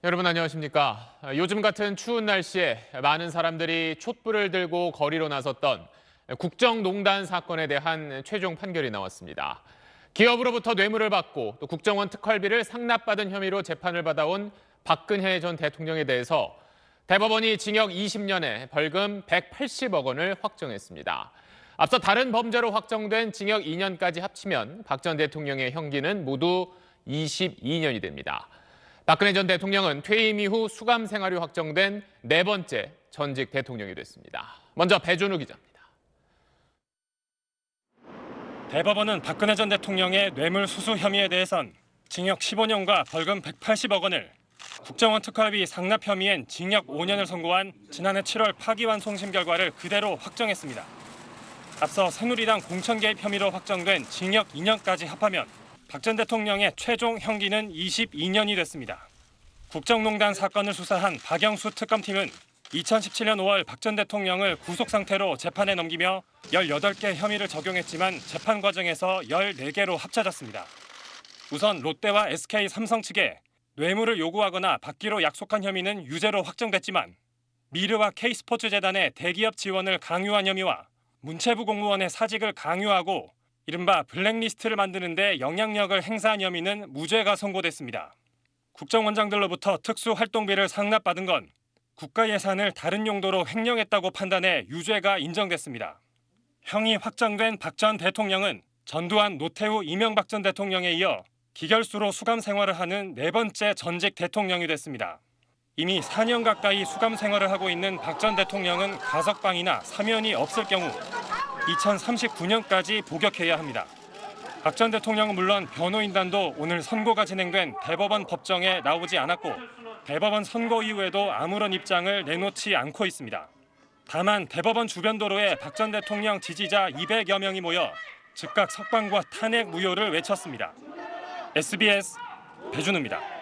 여러분 안녕하십니까? 요즘 같은 추운 날씨에 많은 사람들이 촛불을 들고 거리로 나섰던 국정농단 사건에 대한 최종 판결이 나왔습니다. 기업으로부터 뇌물을 받고 또 국정원 특활비를 상납받은 혐의로 재판을 받아온 박근혜 전 대통령에 대해서 대법원이 징역 20년에 벌금 180억 원을 확정했습니다. 앞서 다른 범죄로 확정된 징역 2년까지 합치면 박 전 대통령의 형기는 모두 22년이 됩니다. 박근혜 전 대통령은 퇴임 이후 수감 생활이 확정된 네 번째 전직 대통령이 됐습니다. 먼저 배준우 기자입니다. 대법원은 박근혜 전 대통령의 뇌물 수수 혐의에 대해선 징역 15년과 벌금 180억 원을, 국정원 특활비 상납 혐의엔 징역 5년을 선고한 지난해 7월 파기환송심 결과를 그대로 확정했습니다. 앞서 새누리당 공천 개입 혐의로 확정된 징역 2년까지 합하면 박 전 대통령의 최종 형기는 22년이 됐습니다. 국정농단 사건을 수사한 박영수 특검팀은 2017년 5월 박 전 대통령을 구속 상태로 재판에 넘기며 18개 혐의를 적용했지만 재판 과정에서 14개로 합쳐졌습니다. 우선 롯데와 SK 삼성 측에 뇌물을 요구하거나 받기로 약속한 혐의는 유죄로 확정됐지만 미르와 K스포츠재단의 대기업 지원을 강요한 혐의와 문체부 공무원의 사직을 강요하고 이른바 블랙리스트를 만드는 데 영향력을 행사한 혐의는 무죄가 선고됐습니다. 국정원장들로부터 특수활동비를 상납받은 건 국가 예산을 다른 용도로 횡령했다고 판단해 유죄가 인정됐습니다. 형이 확정된 박 전 대통령은 전두환, 노태우, 이명박 전 대통령에 이어 기결수로 수감 생활을 하는 네 번째 전직 대통령이 됐습니다. 이미 4년 가까이 수감 생활을 하고 있는 박 전 대통령은 가석방이나 사면이 없을 경우 2039년까지 복역해야 합니다. 박 전 대통령은 물론 변호인단도 오늘 선고가 진행된 대법원 법정에 나오지 않았고 대법원 선고 이후에도 아무런 입장을 내놓지 않고 있습니다. 다만 대법원 주변 도로에 박 전 대통령 지지자 200여 명이 모여 즉각 석방과 탄핵 무효를 외쳤습니다. SBS 배준우입니다.